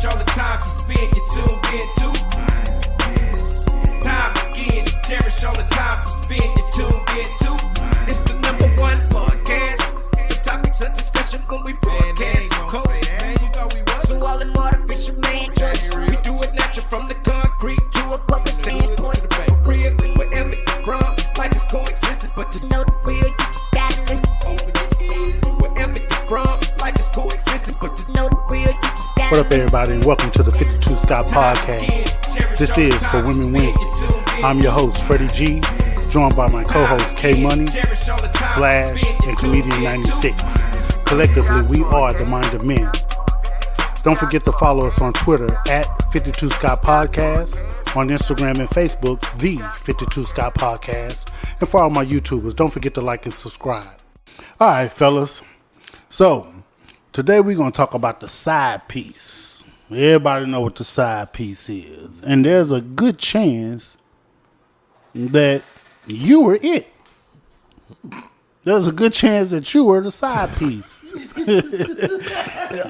cherish all the time you spend, you tuned in too. It's time again to cherish all the time you spend, you tuned in too. It's the number one podcast. The topics of discussion when we broadcast. So all them artificial man jokes, we do it natural from the concrete to a public standpoint. Real, wherever you from, life is coexistence, but to know the real, you just gotta listen. Wherever you from, life is coexistence, but to know the real, you just gotta listen. What up, everybody, and welcome to the 52 Scott Podcast. This is For Women Wednesday. I'm your host, Freddie G, joined by my co-host, K Money, Slash, and Comedian 96. Collectively, we are the Mind of Men. Don't forget to follow us on Twitter at 52 Scott Podcast, on Instagram and Facebook, the 52 Scott Podcast, and for all my YouTubers, don't forget to like and subscribe. All right, fellas. So, today we're going to talk about the side piece. Everybody know what the side piece is. And there's a good chance that you were it. There's a good chance that you were the side piece.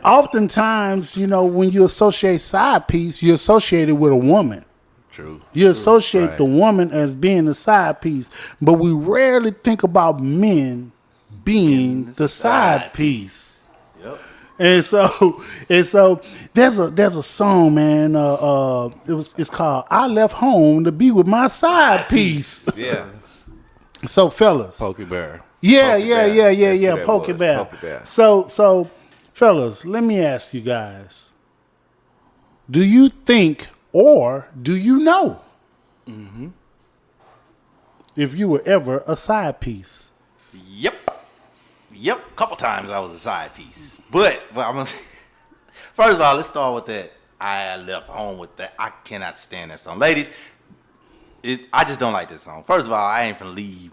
Oftentimes, you know, when you associate side piece, you associate it with a woman. True. You associate the woman as being the side piece, but we rarely think about men being the side piece. Yep. And so there's a song, man. It's called "I Left Home to Be with My Side Piece." Yeah. So, fellas, Pokey Bear. Yeah, That's Pokey Bear. Pokey Bear. So, fellas, let me ask you guys: do you think, or do you know, if you were ever a side piece? Yep. Couple times I was a side piece. But I'm gonna first of all, let's start with that. I left home with that. I cannot stand that song. Ladies, I just don't like this song. First of all, I ain't finna leave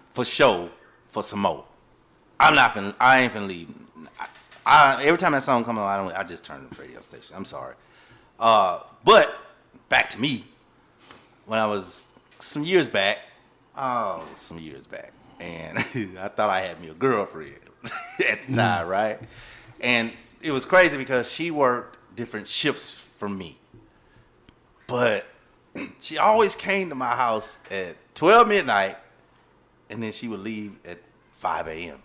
for show for some more. I ain't finna leave. Every time that song comes on, I just turn the radio station. I'm sorry. But back to me. When I was some years back, and I thought I had me a girlfriend at the time, right? And it was crazy because she worked different shifts from me. But she always came to my house at 12 midnight, and then she would leave at 5 a.m.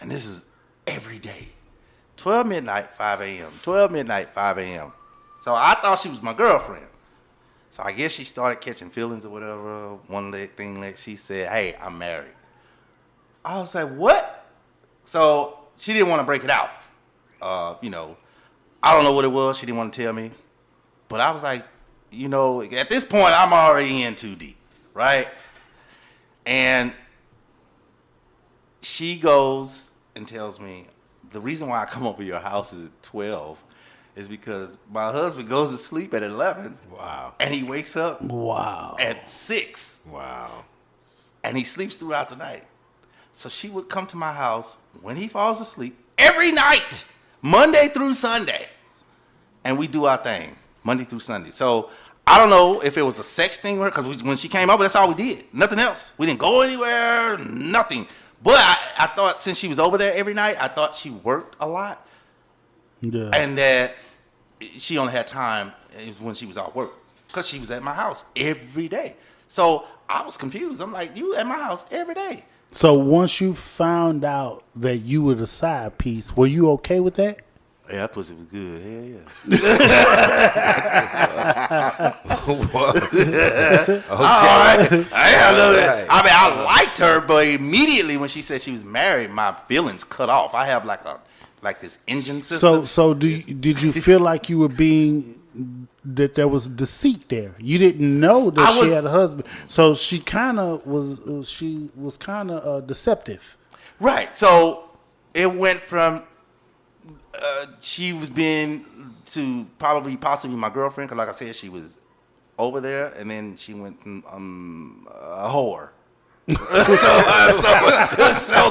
And this is every day. 12 midnight, 5 a.m. 12 midnight, 5 a.m. So I thought she was my girlfriend. So I guess she started catching feelings or whatever. One thing that she said, "Hey, I'm married." I was like, "What?" So she didn't want to break it out. I don't know what it was. She didn't want to tell me. But I was like, at this point, I'm already in too deep, right? And she goes and tells me, the reason why I come over your house is at 12 is because my husband goes to sleep at 11. Wow. And he wakes up at 6. Wow. And he sleeps throughout the night. So she would come to my house when he falls asleep every night, Monday through Sunday. And we do our thing, Monday through Sunday. So I don't know if it was a sex thing, because when she came over, that's all we did. Nothing else. We didn't go anywhere, nothing. But I thought since she was over there every night, I thought she worked a lot. Yeah. And that she only had time when she was off work, because she was at my house every day. So I was confused. I'm like, you at my house every day. So once you found out that you were the side piece, were you okay with that? Yeah, that pussy was good. Hell yeah. Okay. All right. I liked her, but immediately when she said she was married, my feelings cut off. I have like this engine system. So did you feel like you were that there was deceit there? You didn't know that she had a husband, so she kind of was. She was kind of deceptive, right? So it went from she was being to possibly my girlfriend, because like I said, she was over there, and then she went from a whore. So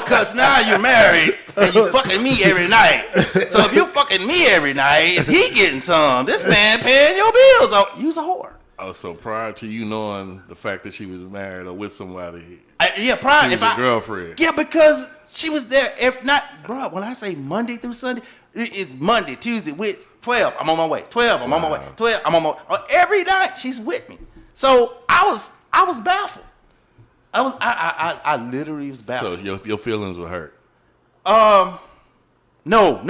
cause now you're married and you fucking me every night. So if you fucking me every night, is he getting some? This man paying your bills. Oh, you's a whore. Oh, so prior to you knowing the fact that she was married or with somebody, Prior, she was your girlfriend. Yeah, because She was there. Not, bro, when I say Monday through Sunday, it's Monday, Tuesday, with 12, I'm on my way. 12, I'm on my way. 12, I'm on my way. Every night she's with me. So I was baffled. I literally was baffled. So your feelings were hurt. No.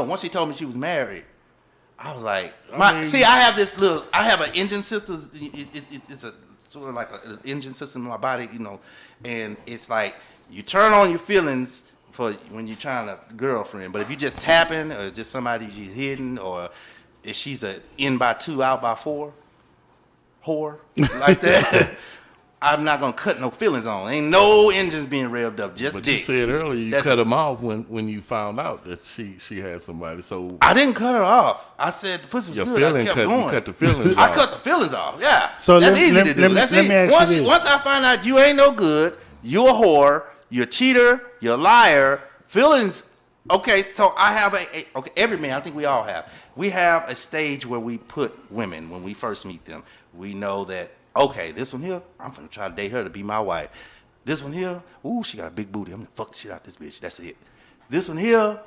Once she told me she was married, I was like, I have an engine system. It's a sort of like an engine system in my body, and it's like you turn on your feelings for when you're trying to girlfriend, but if you just tapping or just somebody you're hitting, or if she's a in by 2, out by 4 whore like that, I'm not gonna cut no feelings on. Ain't no engines being revved up, just But dick. you said earlier you cut them off when you found out that she had somebody. So I didn't cut her off. I said the pussy was your good. feeling I kept cut, going. you cut the feelings I off. cut the feelings off. Yeah. So that's let- easy let- to do. let me- That's let easy. me ask you this. Once I find out you ain't no good, you a whore, you're a cheater, you're a liar. Feelings. Okay, so I have okay. Every man, I think we all have. We have a stage where we put women when we first meet them. We know that. Okay, this one here, I'm gonna try to date her to be my wife. This one here, ooh, she got a big booty. I'm gonna fuck the shit out this bitch. That's it. This one here,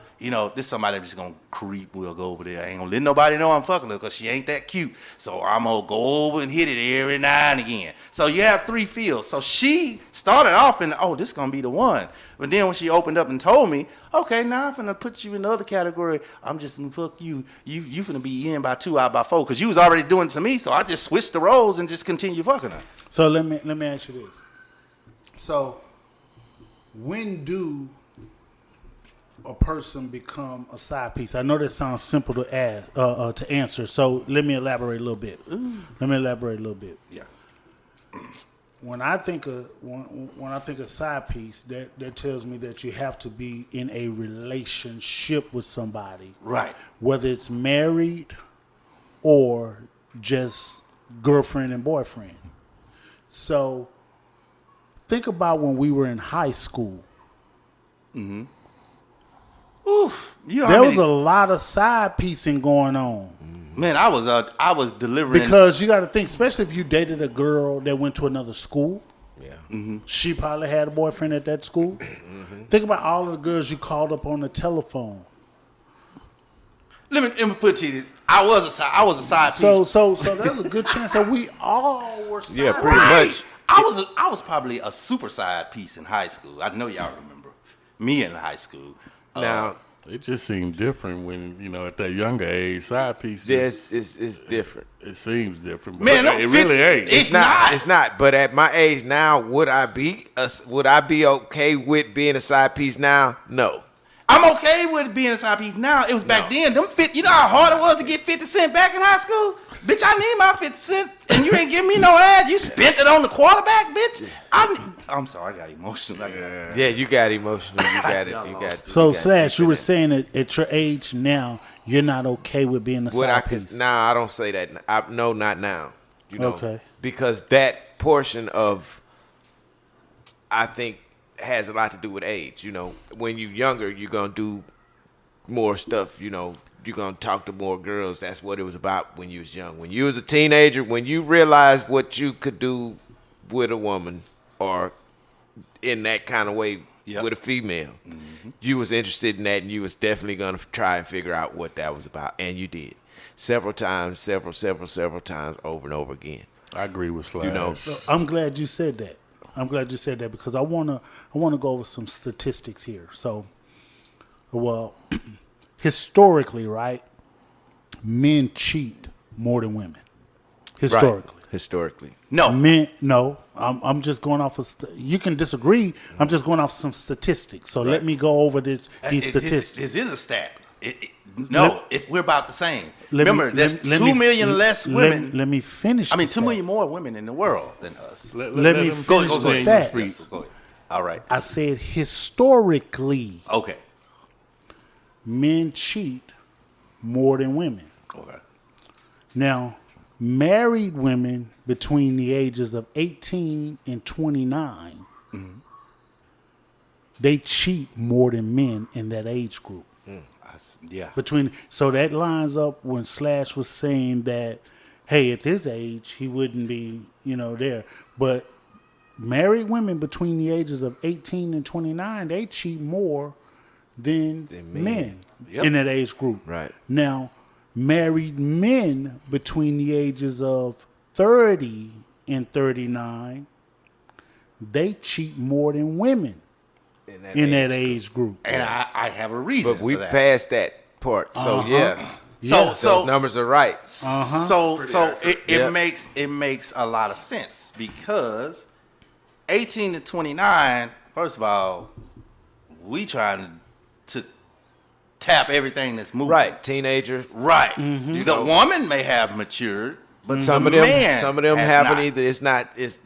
this somebody I'm just gonna creep. We'll go over there. I ain't gonna let nobody know I'm fucking her because she ain't that cute. So I'm gonna go over and hit it every now and again. So you have 3 fields. So she started off in, this gonna be the one. But then when she opened up and told me, okay, now I'm gonna put you in the other category. I'm just gonna fuck you. You finna be in by 2, out by 4, because you was already doing it to me. So I just switched the roles and just continue fucking her. So let me ask you this. So when do a person become a side piece? I know that sounds simple to answer. So let me elaborate a little bit. Yeah. When I think of side piece, that tells me that you have to be in a relationship with somebody, Right. whether it's married or just girlfriend and boyfriend. So think about when we were in high school. Mm-hmm. Oof. There was a lot of side piecing going on. Man, I was delivering. Because you got to think, especially if you dated a girl that went to another school. Yeah. Mm-hmm. She probably had a boyfriend at that school. Think about all of the girls you called up on the telephone. Let me put it to you. I was a side piece. So there's a good chance that we all were side Yeah, pretty Right. much. I was probably a super side piece in high school. I know y'all remember me in high school. Now, It just seemed different when at that younger age, side piece. this is different. It seems different, but Man, it really ain't. It's not. It's not. But at my age now, would I be okay with being a side piece now? No. I'm okay with being a side piece now. It was back then. You know how hard it was to get 50 cent back in high school? Bitch, I need my 50 cent, and you ain't giving me no ad. You spent it on the quarterback, bitch. I'm sorry, I got emotional. Yeah, you got emotional. You got it. You got. So, you got Slash, you deeper were than- saying that at your age now, you're not okay with being a What I side could, piece. nah, I don't say that. No, not now. Okay. Because that portion of, I think, has a lot to do with age. When you're younger, you're gonna do more stuff. You're gonna talk to more girls. That's what it was about when you was young. When you was a teenager, when you realized what you could do with a woman or in that kind of way with a female, you was interested in that, and you was definitely gonna try and figure out what that was about, and you did several times, several times, over and over again. I agree with Slash. So I'm glad you said that. Because I wanna go over some statistics here. So, historically, right, men cheat more than women. Historically. Right. Historically. No. Men, no. I'm just going off of. You can disagree. I'm just going off some statistics. So let me go over these statistics. This is a stat. We're about the same. Let me- Remember, there's let 2 me- million less women. Let me finish. I mean, the 2 million stats. more women in the world than us. Let me him finish go the ahead. stats. Go ahead. All right. I said historically, Okay. men cheat more than women. Okay. Now, married women between the ages of 18 and 29, they cheat more than men in that age group. Yeah. So that lines up when Slash was saying that, hey, at this age he wouldn't be, there. But married women between the ages of 18 and 29, they cheat more than men Yep. in that age group. Right. Now, married men between the ages of 30 and 39, they cheat more than women in that age group. And I have a reason But we for that. passed that part. So yeah. Yeah. Those numbers are right. So it Yeah. makes a lot of sense because 18 to 29, first of all, we trying to tap everything that's moving. Right. Teenager. Right. The woman may have matured, but Some the of them man has haven't not. either. It's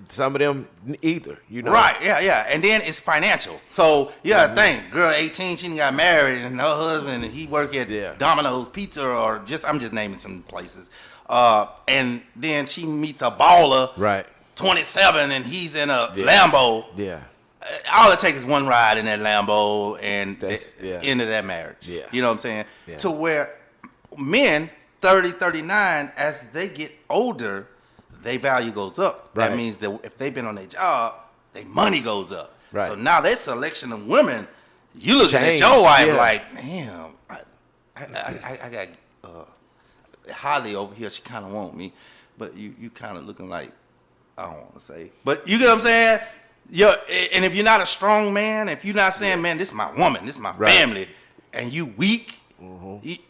some of them either. You know. Right, yeah. And then it's financial. So you gotta think, girl 18, she done got married and her husband, he work at Domino's Pizza or I'm just naming some places. And then she meets a baller, Right. 27, and he's in a Lambo. Yeah. All it takes is one ride in that Lambo and That's- yeah. end of that marriage. Yeah. You know what I'm saying? Yeah. To where men 30, 39, as they get older, their value goes up. Right. That means that if they've been on their job, their money goes up. Right. So now their selection of women, you looking Change, at your wife yeah. like, damn, I got Holly over here. She kind of want me, but you kind of looking like, I don't want to say, but you get what I'm saying? And if you're not a strong man, if you're not saying, man, this is my woman, this is my Right. family, and you weak,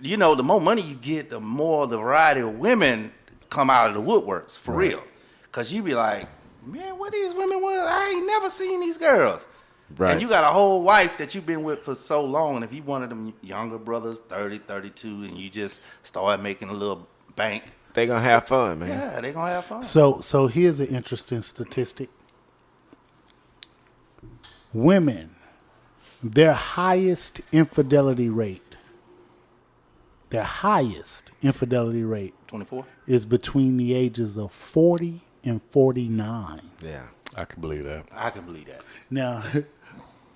you know, the more money you get, the more the variety of women come out of the woodworks, for real. Because you be like, man, what these women was? I ain't never seen these girls. Right. And you got a whole wife that you've been with for so long, and if you one of them younger brothers, 30, 32, and you just start making a little bank, They gonna have fun, man. yeah, they gonna have fun. So here's an interesting statistic. Women, their highest infidelity rate 24? is between the ages of 40 and 49. Yeah. I can believe that. I can believe that. Now,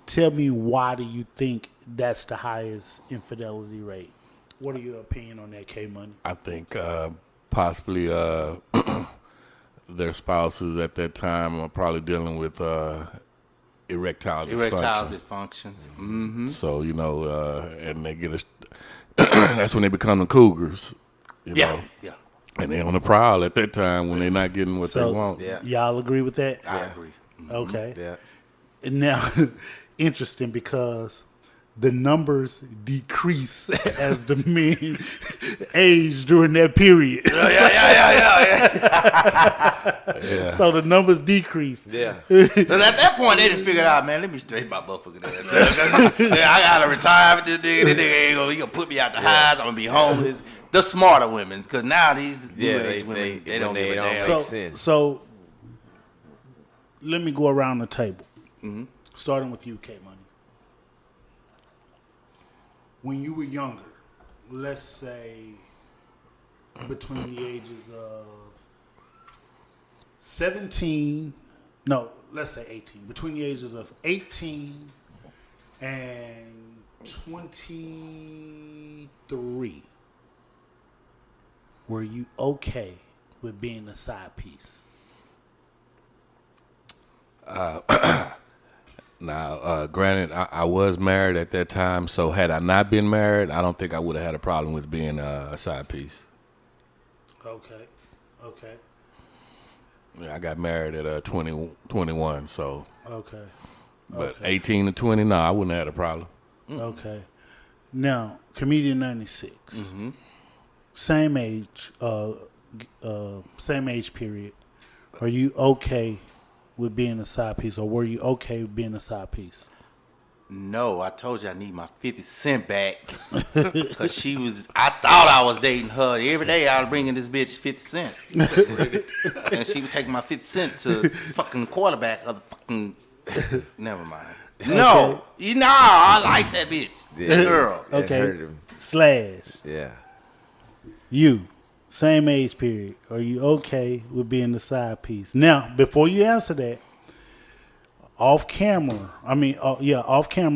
tell me, why do you think that's the highest infidelity rate? What are your opinion on that, K Money? I think possibly their spouses at that time are probably dealing with erectile dysfunction. Dysfunctions. Mm-hmm. So, you know, and they get that's when they become the cougars, you know. Yeah. And they're on the prowl at that time when they're not getting what they want. Y'all agree with that? I agree. Okay. Yeah. And now, interesting because the numbers decrease as the men age during that period. Yeah. So the numbers decrease. Yeah. Because at that point, they didn't figure it out, man, let me straighten my motherfucking ass. I got to retire with this nigga. This nigga ain't gonna, he gonna put me out the house. I'm going to be homeless. The smarter women, because now these new age women, they don't give a damn. Makes sense. So let me go around the table, starting with you, K Money. When you were younger, let's say between the ages of 17, no, let's say 18, between the ages of 18 and 23, were you okay with being a side piece? Now, granted, I was married at that time, so had I not been married, I don't think I would have had a problem with being a side piece. Okay. Yeah, I got married at 21, so. Okay. But 18 to 20, no, I wouldn't have had a problem. Okay. Now, Comedian 96. Same age, same age period. Are you okay with being a side piece, or were you okay with being a side piece? No, I told you I need my 50 cent back. Because I thought I was dating her. Every day I was bringing this bitch 50 cent. And she would take my 50 cent to fucking quarterback of the fucking, never mind. No, I like that bitch. That girl. That Okay. hurt him. Slash. Yeah. You, same age period. Are you okay with being the side piece? Now, before you answer that, off camera,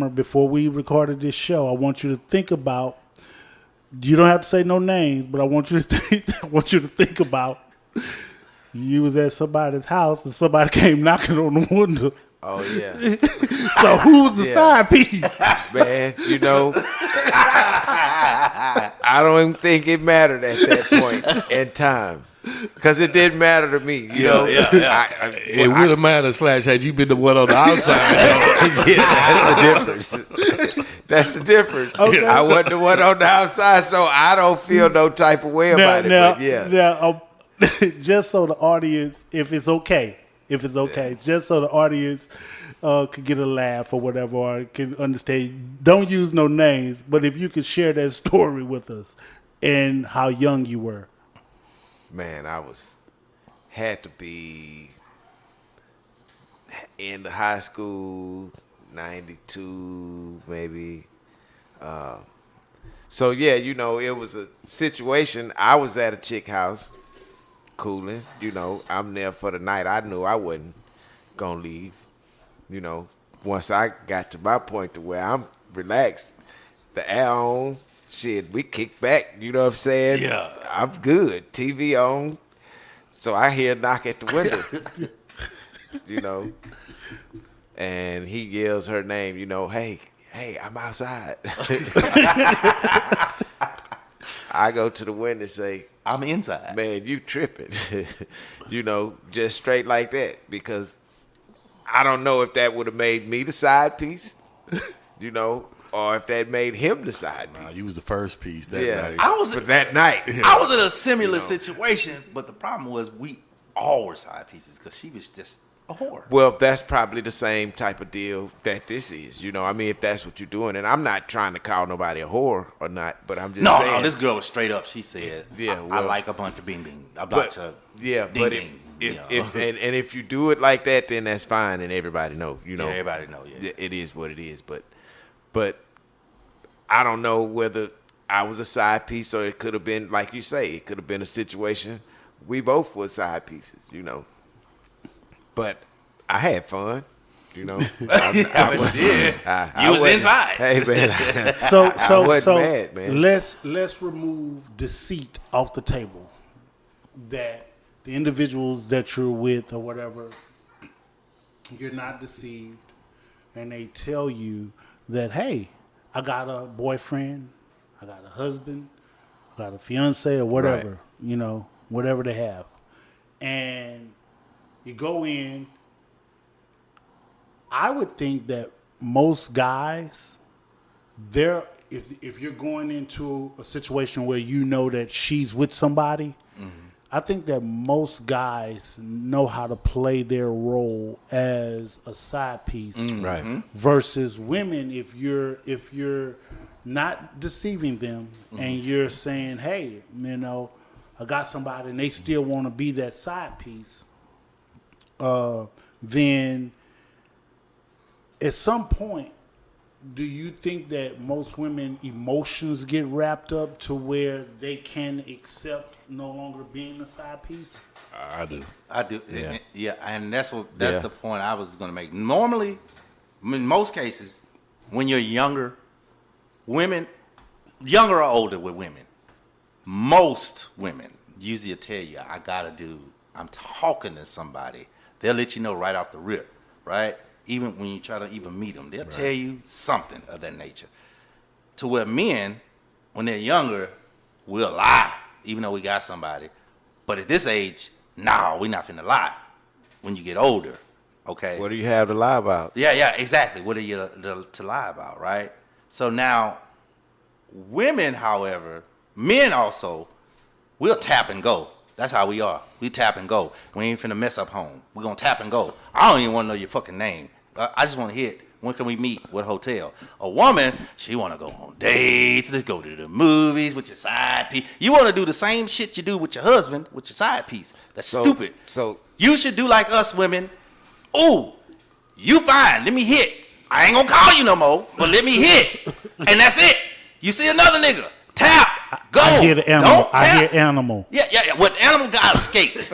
before we recorded this show, I want you to think about, you don't have to say no names, but I want you to think about you was at somebody's house and somebody came knocking on the window. Oh yeah. So who was the side piece? Man, you know, I don't even think it mattered at that point in time. Because it didn't matter to me. You know? It would have mattered, Slash, had you been the one on the outside. That's the difference. That's the difference. Okay. I wasn't the one on the outside, so I don't feel no type of way about it. But yeah. Now, just so the audience, if it's okay, just so the audience could get a laugh or whatever, or can understand. Don't use no names, but if you could share that story with us and how young you were. Man, had to be in the high school, 92 maybe. So yeah, you know, it was a situation. I was at a chick house, cooling. You know, I'm there for the night. I knew I wasn't gonna leave. You know, once I got to my point to where I'm relaxed, the air on. Shit, we kick back, you know what I'm saying? Yeah. I'm good. TV on. So I hear a knock at the window. You know. And he yells her name, you know, hey, I'm outside. I go to the window and say, I'm inside. man, you tripping. You know, just straight like that. Because I don't know if that would have made me the side piece, you know, or if that made him the side piece. Nah, you was the first piece that Yeah. night. I was For that night. I was in a similar situation, but the problem was we all were side pieces because she was just a whore. Well, that's probably the same type of deal that this is. You know, I mean, if that's what you're doing. And I'm not trying to call nobody a whore or not, but I'm just saying. No, this girl was straight up. She said, Yeah, I well- like a bunch of bing bing. A bunch of Yeah, ding but ding. if you do it like that, then that's fine, and everybody know. You know, Yeah, everybody know, yeah. it is what it is. But I don't know whether I was a side piece or it could have been, like you say, it could have been a situation. We both were side pieces, you know. But I had fun, you know. I You was wasn't- inside. Hey man, So wasn't mad, man. Let's remove deceit off the table. That the individuals that you're with or whatever, you're not deceived, and they tell you that, hey, I got a boyfriend, I got a husband, I got a fiance or whatever, Right. you know, whatever they have, and you go in. I would think that most guys, if you're going into a situation where you know that she's with somebody, I think that most guys know how to play their role as a side piece, Right. versus women. If you're not deceiving them and you're saying, hey, you know, I got somebody, and they still want to be that side piece, then at some point, do you think that most women emotions get wrapped up to where they can accept no longer being a side piece? I do. I do. Yeah. Yeah, and that's Yeah. the point I was going to make. Normally, in most cases, when you're younger, women, younger or older with women, most women usually tell you, I'm talking to somebody. They'll let you know right off the rip, right? Even when you try to even meet them, they'll tell you something of that nature. To where men, when they're younger, will lie, even though we got somebody. But at this age, no, we're not finna lie. When you get older, okay? What do you have to lie about? Yeah, exactly. What are you to lie about, right? So now, women, however, men also, we'll tap and go. That's how we are. We tap and go. We ain't finna mess up home. We're gonna tap and go. I don't even want to know your fucking name. I just want to hit. When can we meet? What hotel? A woman, she want to go on dates. Let's go to the movies with your side piece. You want to do the same shit you do with your husband with your side piece. That's stupid. So You should do like us women. Ooh, you fine. Let me hit. I ain't gonna call you no more, but let me hit. And that's it. You see another nigga. Tap. Go. I hear the animal. Don't tap. I hear animal. Yeah. What the animal got escaped.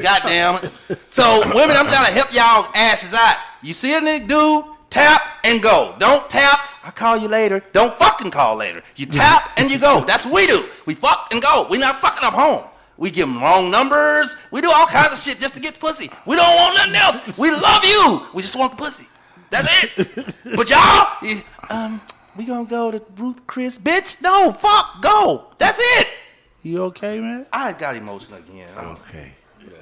Goddamn it. So women, I'm trying to help y'all asses out. You see a nigga dude, tap and go. Don't tap. I'll call you later. Don't fucking call later. You tap and you go. That's what we do. We fuck and go. We not fucking up home. We give them wrong numbers. We do all kinds of shit just to get pussy. We don't want nothing else. We love you. We just want the pussy. That's it. But y'all, we gonna go to Ruth Chris, bitch. No, fuck, go. That's it. You okay, man? I got emotional again. Okay.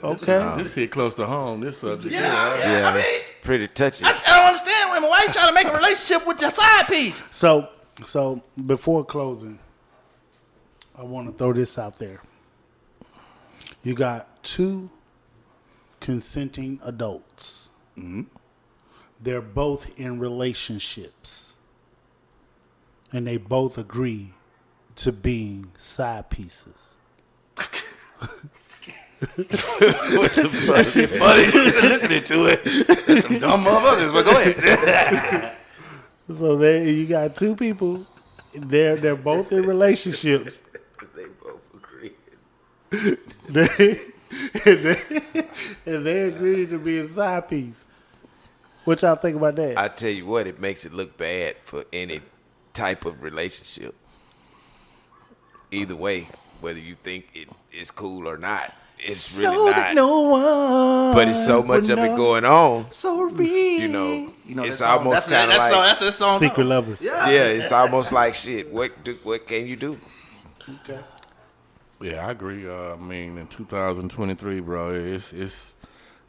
Okay. This hit close to home. This subject. Yeah, I mean, it's pretty touchy. I don't understand women. Why you trying to make a relationship with your side piece? So before closing, I want to throw this out there. You got 2 consenting adults. Mm-hmm. They're both in relationships. And they both agree to being side pieces. That shit funny. Just listening to it. There's some dumb motherfuckers, but go ahead. So there you got 2 people. They're both in relationships. They both agree. and they agreed to be a side piece. What y'all think about that? I tell you what, it makes it look bad for any type of relationship. Either way, whether you think it is cool or not, it's really not. No one. But it's so much of it going on. So real. You know it's that song. almost kind of like that's that song. Secret lovers. Yeah. yeah, it's almost like shit. What can you do? Okay. Yeah, I agree. I mean, in 2023, bro, it's.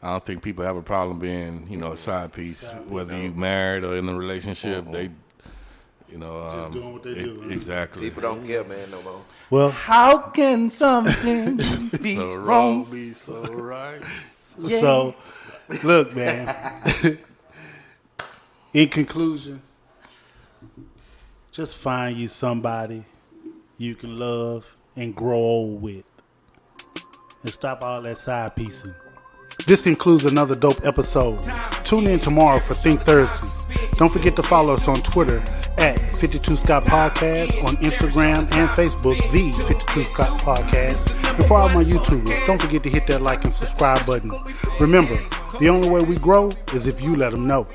I don't think people have a problem being, a side piece, whether you married or in a relationship. They, Just doing what they do. Huh? Exactly. People don't care, man, no more. Well, How can something be So wrong? wrong, be so right. so look, man. In conclusion, just find you somebody you can love and grow old with. And stop all that side piecing. This includes another dope episode. Tune in tomorrow for Think Thursdays. Don't forget to follow us on Twitter at 52 Scott Podcast, on Instagram and Facebook, the 52 Scott Podcast. And for all my YouTubers, don't forget to hit that like and subscribe button. Remember, the only way we grow is if you let them know.